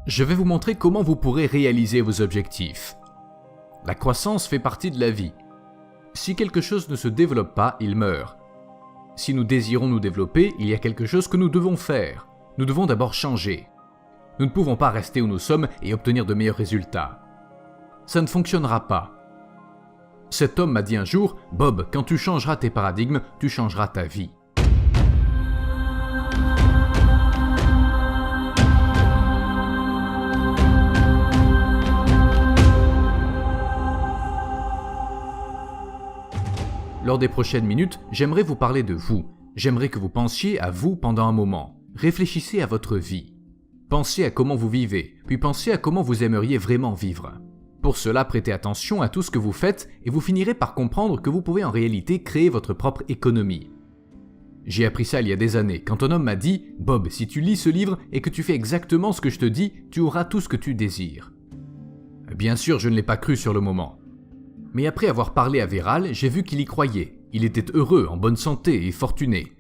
Je vais vous montrer comment vous pourrez réaliser vos objectifs. La croissance fait partie de la vie. Si quelque chose ne se développe pas, il meurt. Si nous désirons nous développer, il y a quelque chose que nous devons faire. Nous devons d'abord changer. Nous ne pouvons pas rester où nous sommes et obtenir de meilleurs résultats. Ça ne fonctionnera pas. Cet homme m'a dit un jour, « Bob, quand tu changeras tes paradigmes, tu changeras ta vie. » Lors des prochaines minutes, j'aimerais vous parler de vous. J'aimerais que vous pensiez à vous pendant un moment. Réfléchissez à votre vie. Pensez à comment vous vivez, puis pensez à comment vous aimeriez vraiment vivre. Pour cela, prêtez attention à tout ce que vous faites et vous finirez par comprendre que vous pouvez en réalité créer votre propre économie. J'ai appris ça il y a des années, quand un homme m'a dit « Bob, si tu lis ce livre et que tu fais exactement ce que je te dis, tu auras tout ce que tu désires. » Bien sûr, je ne l'ai pas cru sur le moment. Mais après avoir parlé à Véral, j'ai vu qu'il y croyait. Il était heureux, en bonne santé et fortuné.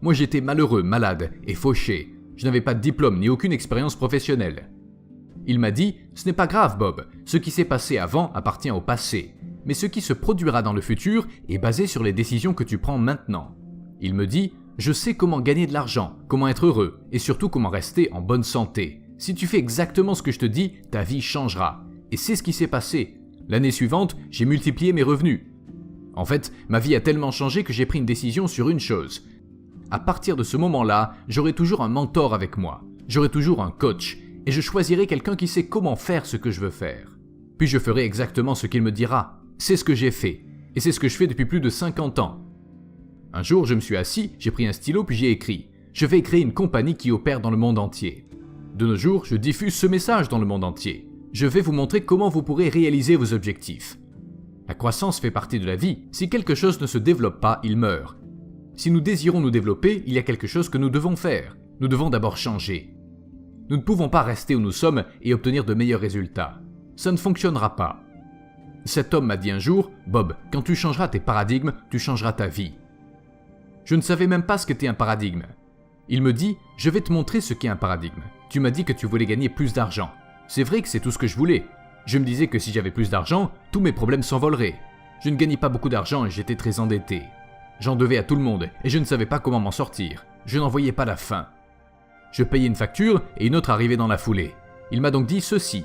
Moi j'étais malheureux, malade et fauché. Je n'avais pas de diplôme ni aucune expérience professionnelle. Il m'a dit « Ce n'est pas grave Bob, ce qui s'est passé avant appartient au passé. Mais ce qui se produira dans le futur est basé sur les décisions que tu prends maintenant. » Il me dit « Je sais comment gagner de l'argent, comment être heureux et surtout comment rester en bonne santé. Si tu fais exactement ce que je te dis, ta vie changera. » Et c'est ce qui s'est passé. L'année suivante, j'ai multiplié mes revenus. En fait, ma vie a tellement changé que j'ai pris une décision sur une chose. À partir de ce moment-là, j'aurai toujours un mentor avec moi. J'aurai toujours un coach. Et je choisirai quelqu'un qui sait comment faire ce que je veux faire. Puis je ferai exactement ce qu'il me dira. C'est ce que j'ai fait. Et c'est ce que je fais depuis plus de 50 ans. Un jour, je me suis assis, j'ai pris un stylo puis j'ai écrit « Je vais créer une compagnie qui opère dans le monde entier. » De nos jours, je diffuse ce message dans le monde entier. Je vais vous montrer comment vous pourrez réaliser vos objectifs. La croissance fait partie de la vie. Si quelque chose ne se développe pas, il meurt. Si nous désirons nous développer, il y a quelque chose que nous devons faire. Nous devons d'abord changer. Nous ne pouvons pas rester où nous sommes et obtenir de meilleurs résultats. Ça ne fonctionnera pas. Cet homme m'a dit un jour, « Bob, quand tu changeras tes paradigmes, tu changeras ta vie. » Je ne savais même pas ce qu'était un paradigme. Il me dit, « Je vais te montrer ce qu'est un paradigme. Tu m'as dit que tu voulais gagner plus d'argent. C'est vrai que c'est tout ce que je voulais. Je me disais que si j'avais plus d'argent, tous mes problèmes s'envoleraient. Je ne gagnais pas beaucoup d'argent et j'étais très endetté. J'en devais à tout le monde et je ne savais pas comment m'en sortir. Je n'en voyais pas la fin. Je payais une facture et une autre arrivait dans la foulée. Il m'a donc dit ceci.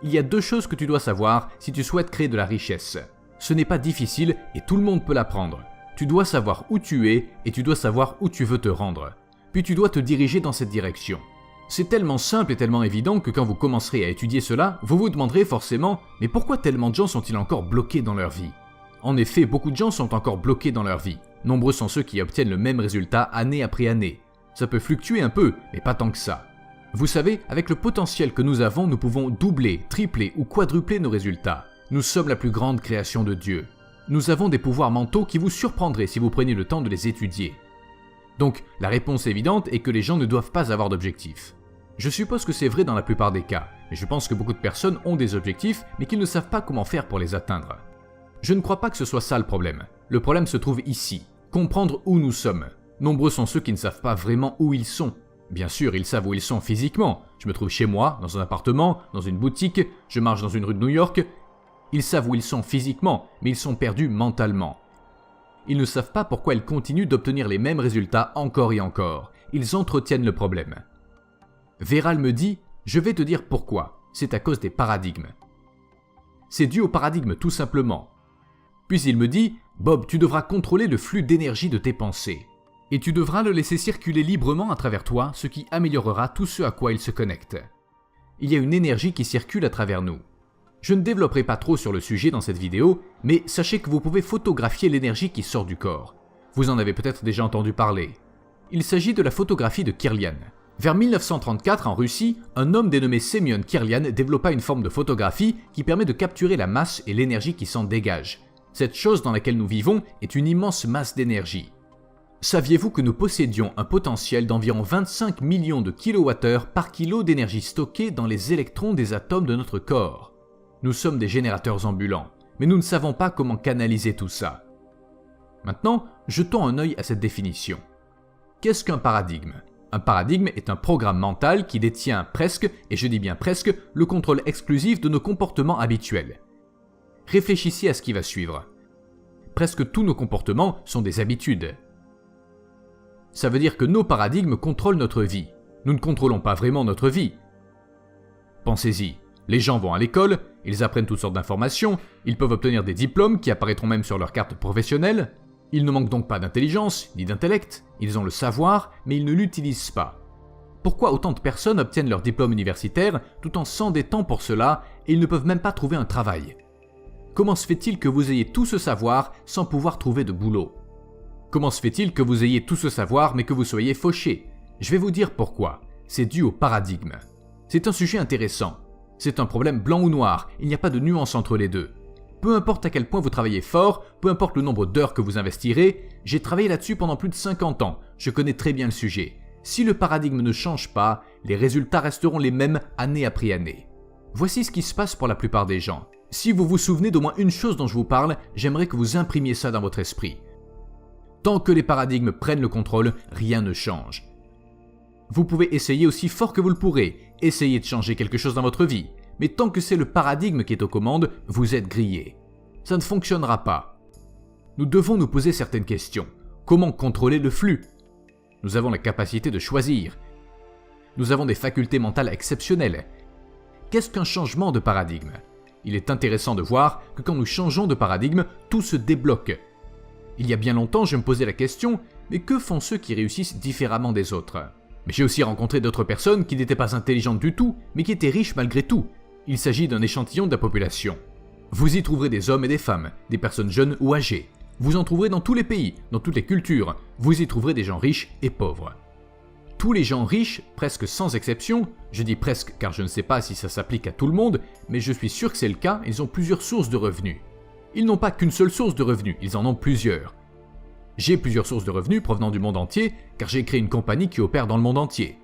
Il y a deux choses que tu dois savoir si tu souhaites créer de la richesse. Ce n'est pas difficile et tout le monde peut l'apprendre. Tu dois savoir où tu es et tu dois savoir où tu veux te rendre. Puis tu dois te diriger dans cette direction. C'est tellement simple et tellement évident que quand vous commencerez à étudier cela, vous vous demanderez forcément « Mais pourquoi tellement de gens sont-ils encore bloqués dans leur vie ?» En effet, beaucoup de gens sont encore bloqués dans leur vie. Nombreux sont ceux qui obtiennent le même résultat année après année. Ça peut fluctuer un peu, mais pas tant que ça. Vous savez, avec le potentiel que nous avons, nous pouvons doubler, tripler ou quadrupler nos résultats. Nous sommes la plus grande création de Dieu. Nous avons des pouvoirs mentaux qui vous surprendraient si vous preniez le temps de les étudier. Donc, la réponse évidente est que les gens ne doivent pas avoir d'objectifs. Je suppose que c'est vrai dans la plupart des cas, mais je pense que beaucoup de personnes ont des objectifs, mais qu'ils ne savent pas comment faire pour les atteindre. Je ne crois pas que ce soit ça le problème. Le problème se trouve ici, comprendre où nous sommes. Nombreux sont ceux qui ne savent pas vraiment où ils sont. Bien sûr, ils savent où ils sont physiquement. Je me trouve chez moi, dans un appartement, dans une boutique, je marche dans une rue de New York. Ils savent où ils sont physiquement, mais ils sont perdus mentalement. Ils ne savent pas pourquoi ils continuent d'obtenir les mêmes résultats encore et encore. Ils entretiennent le problème. Véral me dit « Je vais te dire pourquoi. C'est à cause des paradigmes. » C'est dû au paradigme tout simplement. Puis il me dit « Bob, tu devras contrôler le flux d'énergie de tes pensées. Et tu devras le laisser circuler librement à travers toi, ce qui améliorera tout ce à quoi il se connecte. Il y a une énergie qui circule à travers nous. Je ne développerai pas trop sur le sujet dans cette vidéo, mais sachez que vous pouvez photographier l'énergie qui sort du corps. Vous en avez peut-être déjà entendu parler. Il s'agit de la photographie de Kirlian. Vers 1934, en Russie, un homme dénommé Semyon Kirlian développa une forme de photographie qui permet de capturer la masse et l'énergie qui s'en dégage. Cette chose dans laquelle nous vivons est une immense masse d'énergie. Saviez-vous que nous possédions un potentiel d'environ 25 millions de kWh par kilo d'énergie stockée dans les électrons des atomes de notre corps? Nous sommes des générateurs ambulants, mais nous ne savons pas comment canaliser tout ça. Maintenant, jetons un œil à cette définition. Qu'est-ce qu'un paradigme ? Un paradigme est un programme mental qui détient presque, et je dis bien presque, le contrôle exclusif de nos comportements habituels. Réfléchissez à ce qui va suivre. Presque tous nos comportements sont des habitudes. Ça veut dire que nos paradigmes contrôlent notre vie. Nous ne contrôlons pas vraiment notre vie. Pensez-y, les gens vont à l'école, ils apprennent toutes sortes d'informations, ils peuvent obtenir des diplômes qui apparaîtront même sur leur carte professionnelle. Ils ne manquent donc pas d'intelligence, ni d'intellect, ils ont le savoir, mais ils ne l'utilisent pas. Pourquoi autant de personnes obtiennent leur diplôme universitaire tout en s'endettant pour cela et ils ne peuvent même pas trouver un travail? Comment se fait-il que vous ayez tout ce savoir sans pouvoir trouver de boulot? Comment se fait-il que vous ayez tout ce savoir mais que vous soyez fauché? Je vais vous dire pourquoi. C'est dû au paradigme. C'est un sujet intéressant. C'est un problème blanc ou noir, il n'y a pas de nuance entre les deux. Peu importe à quel point vous travaillez fort, peu importe le nombre d'heures que vous investirez, j'ai travaillé là-dessus pendant plus de 50 ans, je connais très bien le sujet. Si le paradigme ne change pas, les résultats resteront les mêmes année après année. Voici ce qui se passe pour la plupart des gens. Si vous vous souvenez d'au moins une chose dont je vous parle, j'aimerais que vous imprimiez ça dans votre esprit. Tant que les paradigmes prennent le contrôle, rien ne change. Vous pouvez essayer aussi fort que vous le pourrez, essayer de changer quelque chose dans votre vie. Mais tant que c'est le paradigme qui est aux commandes, vous êtes grillé. Ça ne fonctionnera pas. Nous devons nous poser certaines questions. Comment contrôler le flux? Nous avons la capacité de choisir. Nous avons des facultés mentales exceptionnelles. Qu'est-ce qu'un changement de paradigme? Il est intéressant de voir que quand nous changeons de paradigme, tout se débloque. Il y a bien longtemps, je me posais la question, mais que font ceux qui réussissent différemment des autres? Mais j'ai aussi rencontré d'autres personnes qui n'étaient pas intelligentes du tout, mais qui étaient riches malgré tout. Il s'agit d'un échantillon de la population. Vous y trouverez des hommes et des femmes, des personnes jeunes ou âgées. Vous en trouverez dans tous les pays, dans toutes les cultures. Vous y trouverez des gens riches et pauvres. Tous les gens riches, presque sans exception, je dis presque car je ne sais pas si ça s'applique à tout le monde, mais je suis sûr que c'est le cas, ils ont plusieurs sources de revenus. Ils n'ont pas qu'une seule source de revenus, ils en ont plusieurs. J'ai plusieurs sources de revenus provenant du monde entier, car j'ai créé une compagnie qui opère dans le monde entier.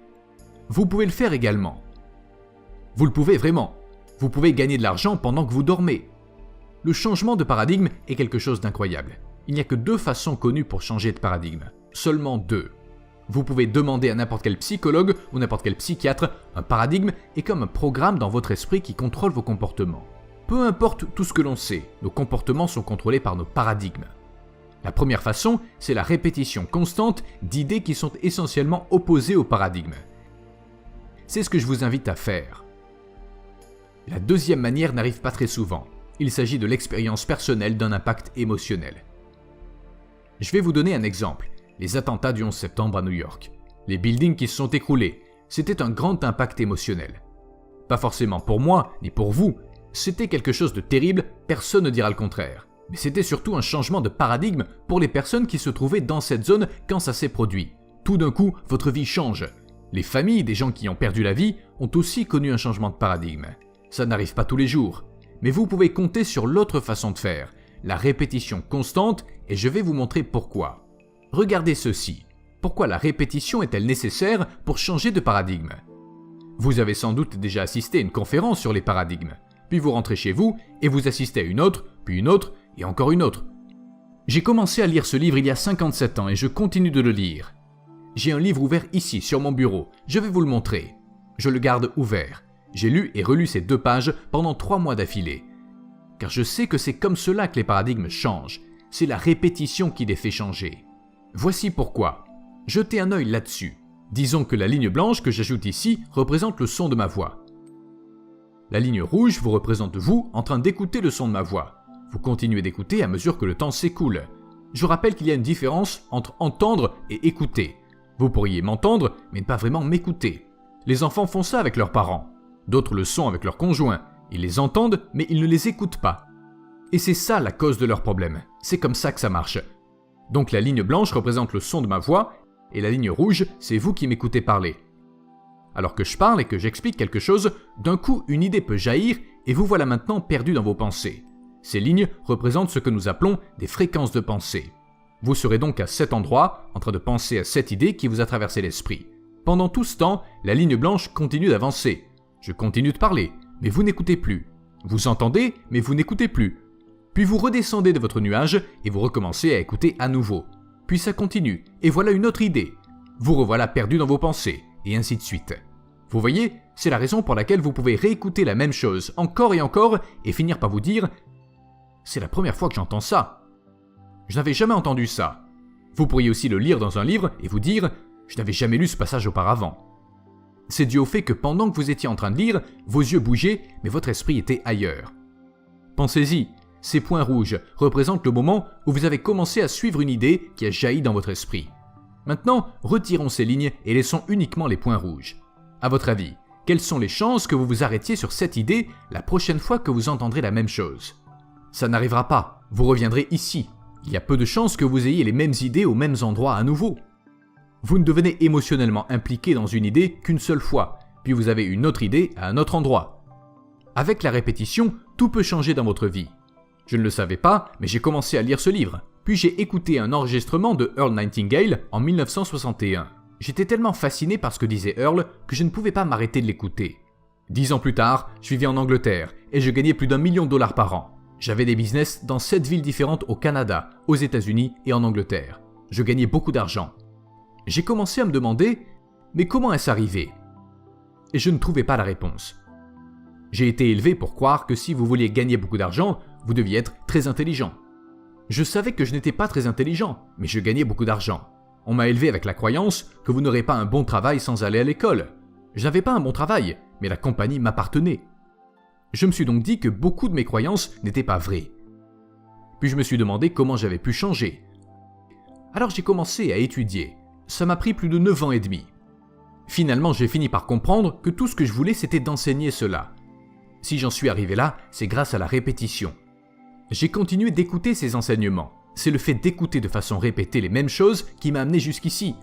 Vous pouvez le faire également. Vous le pouvez vraiment. Vous pouvez gagner de l'argent pendant que vous dormez. Le changement de paradigme est quelque chose d'incroyable. Il n'y a que deux façons connues pour changer de paradigme. Seulement deux. Vous pouvez demander à n'importe quel psychologue ou n'importe quel psychiatre, un paradigme est comme un programme dans votre esprit qui contrôle vos comportements. Peu importe tout ce que l'on sait, nos comportements sont contrôlés par nos paradigmes. La première façon, c'est la répétition constante d'idées qui sont essentiellement opposées au paradigme. C'est ce que je vous invite à faire. La deuxième manière n'arrive pas très souvent. Il s'agit de l'expérience personnelle d'un impact émotionnel. Je vais vous donner un exemple. Les attentats du 11 septembre à New York. Les buildings qui se sont écroulés. C'était un grand impact émotionnel. Pas forcément pour moi, ni pour vous. C'était quelque chose de terrible, personne ne dira le contraire. Mais c'était surtout un changement de paradigme pour les personnes qui se trouvaient dans cette zone quand ça s'est produit. Tout d'un coup, votre vie change. Les familles des gens qui ont perdu la vie ont aussi connu un changement de paradigme. Ça n'arrive pas tous les jours. Mais vous pouvez compter sur l'autre façon de faire, la répétition constante, et je vais vous montrer pourquoi. Regardez ceci. Pourquoi la répétition est-elle nécessaire pour changer de paradigme? Vous avez sans doute déjà assisté à une conférence sur les paradigmes. Puis vous rentrez chez vous et vous assistez à une autre, puis une autre et encore une autre. J'ai commencé à lire ce livre il y a 57 ans et je continue de le lire. J'ai un livre ouvert ici sur mon bureau, je vais vous le montrer. Je le garde ouvert. J'ai lu et relu ces 2 pages pendant 3 mois d'affilée. Car je sais que c'est comme cela que les paradigmes changent. C'est la répétition qui les fait changer. Voici pourquoi. Jetez un œil là-dessus. Disons que la ligne blanche que j'ajoute ici représente le son de ma voix. La ligne rouge vous représente vous en train d'écouter le son de ma voix. Vous continuez d'écouter à mesure que le temps s'écoule. Je rappelle qu'il y a une différence entre entendre et écouter. Vous pourriez m'entendre, mais ne pas vraiment m'écouter. Les enfants font ça avec leurs parents. D'autres le sont avec leurs conjoints. Ils les entendent, mais ils ne les écoutent pas. Et c'est ça la cause de leur problème. C'est comme ça que ça marche. Donc la ligne blanche représente le son de ma voix, et la ligne rouge, c'est vous qui m'écoutez parler. Alors que je parle et que j'explique quelque chose, d'un coup une idée peut jaillir et vous voilà maintenant perdu dans vos pensées. Ces lignes représentent ce que nous appelons des fréquences de pensée. Vous serez donc à cet endroit, en train de penser à cette idée qui vous a traversé l'esprit. Pendant tout ce temps, la ligne blanche continue d'avancer. Je continue de parler, mais vous n'écoutez plus. Vous entendez, mais vous n'écoutez plus. Puis vous redescendez de votre nuage et vous recommencez à écouter à nouveau. Puis ça continue, et voilà une autre idée. Vous revoilà perdu dans vos pensées, et ainsi de suite. Vous voyez, c'est la raison pour laquelle vous pouvez réécouter la même chose encore et finir par vous dire « C'est la première fois que j'entends ça. Je n'avais jamais entendu ça. » Vous pourriez aussi le lire dans un livre et vous dire « Je n'avais jamais lu ce passage auparavant. » C'est dû au fait que pendant que vous étiez en train de lire, vos yeux bougeaient, mais votre esprit était ailleurs. Pensez-y, ces points rouges représentent le moment où vous avez commencé à suivre une idée qui a jailli dans votre esprit. Maintenant, retirons ces lignes et laissons uniquement les points rouges. À votre avis, quelles sont les chances que vous vous arrêtiez sur cette idée la prochaine fois que vous entendrez la même chose? Ça n'arrivera pas, vous reviendrez ici. Il y a peu de chances que vous ayez les mêmes idées aux mêmes endroits à nouveau. Vous ne devenez émotionnellement impliqué dans une idée qu'une seule fois, puis vous avez une autre idée à un autre endroit. Avec la répétition, tout peut changer dans votre vie. Je ne le savais pas, mais j'ai commencé à lire ce livre. Puis j'ai écouté un enregistrement de Earl Nightingale en 1961. J'étais tellement fasciné par ce que disait Earl que je ne pouvais pas m'arrêter de l'écouter. 10 ans plus tard, je vivais en Angleterre et je gagnais plus d'1 million de dollars par an. J'avais des business dans 7 villes différentes au Canada, aux États-Unis et en Angleterre. Je gagnais beaucoup d'argent. J'ai commencé à me demander « Mais comment est-ce arrivé ?» Et je ne trouvais pas la réponse. J'ai été élevé pour croire que si vous vouliez gagner beaucoup d'argent, vous deviez être très intelligent. Je savais que je n'étais pas très intelligent, mais je gagnais beaucoup d'argent. On m'a élevé avec la croyance que vous n'aurez pas un bon travail sans aller à l'école. Je n'avais pas un bon travail, mais la compagnie m'appartenait. Je me suis donc dit que beaucoup de mes croyances n'étaient pas vraies. Puis je me suis demandé comment j'avais pu changer. Alors j'ai commencé à étudier. Ça m'a pris plus de 9 ans et demi. Finalement, j'ai fini par comprendre que tout ce que je voulais, c'était d'enseigner cela. Si j'en suis arrivé là, c'est grâce à la répétition. J'ai continué d'écouter ces enseignements. C'est le fait d'écouter de façon répétée les mêmes choses qui m'a amené jusqu'ici.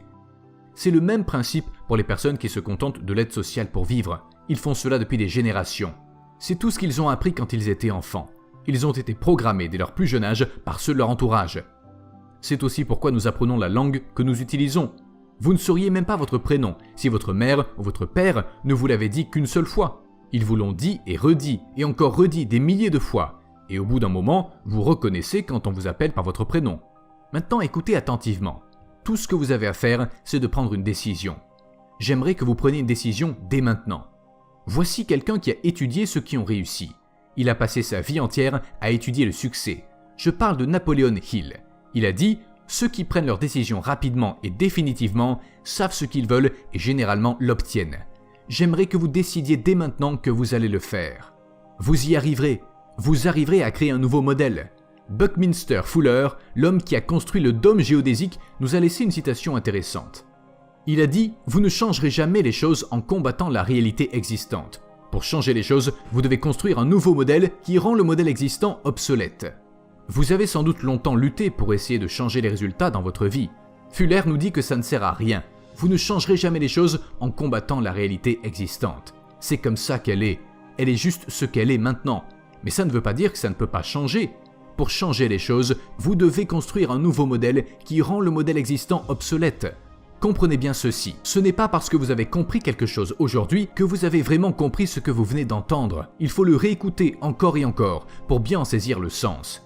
C'est le même principe pour les personnes qui se contentent de l'aide sociale pour vivre. Ils font cela depuis des générations. C'est tout ce qu'ils ont appris quand ils étaient enfants. Ils ont été programmés dès leur plus jeune âge par ceux de leur entourage. C'est aussi pourquoi nous apprenons la langue que nous utilisons. Vous ne sauriez même pas votre prénom si votre mère ou votre père ne vous l'avait dit qu'une seule fois. Ils vous l'ont dit et encore redit des milliers de fois. Et au bout d'un moment, vous reconnaissez quand on vous appelle par votre prénom. Maintenant, écoutez attentivement. Tout ce que vous avez à faire, c'est de prendre une décision. J'aimerais que vous preniez une décision dès maintenant. Voici quelqu'un qui a étudié ceux qui ont réussi. Il a passé sa vie entière à étudier le succès. Je parle de Napoleon Hill. Il a dit « Ceux qui prennent leurs décisions rapidement et définitivement savent ce qu'ils veulent et généralement l'obtiennent. J'aimerais que vous décidiez dès maintenant que vous allez le faire. Vous y arriverez. Vous arriverez à créer un nouveau modèle. » Buckminster Fuller, l'homme qui a construit le dôme géodésique, nous a laissé une citation intéressante. Il a dit « Vous ne changerez jamais les choses en combattant la réalité existante. Pour changer les choses, vous devez construire un nouveau modèle qui rend le modèle existant obsolète. » Vous avez sans doute longtemps lutté pour essayer de changer les résultats dans votre vie. Fuller nous dit que ça ne sert à rien. Vous ne changerez jamais les choses en combattant la réalité existante. C'est comme ça qu'elle est. Elle est juste ce qu'elle est maintenant. Mais ça ne veut pas dire que ça ne peut pas changer. Pour changer les choses, vous devez construire un nouveau modèle qui rend le modèle existant obsolète. Comprenez bien ceci, ce n'est pas parce que vous avez compris quelque chose aujourd'hui que vous avez vraiment compris ce que vous venez d'entendre. Il faut le réécouter encore et encore pour bien en saisir le sens.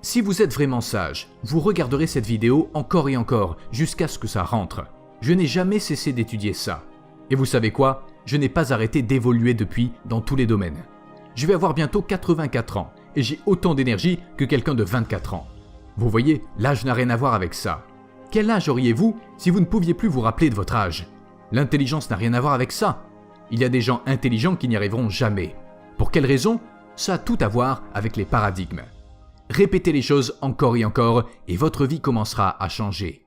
Si vous êtes vraiment sage, vous regarderez cette vidéo encore et encore jusqu'à ce que ça rentre. Je n'ai jamais cessé d'étudier ça. Et vous savez quoi? Je n'ai pas arrêté d'évoluer depuis dans tous les domaines. Je vais avoir bientôt 84 ans et j'ai autant d'énergie que quelqu'un de 24 ans. Vous voyez, l'âge n'a rien à voir avec ça. Quel âge auriez-vous si vous ne pouviez plus vous rappeler de votre âge? L'intelligence n'a rien à voir avec ça. Il y a des gens intelligents qui n'y arriveront jamais. Pour quelle raison? Ça a tout à voir avec les paradigmes. Répétez les choses encore et votre vie commencera à changer.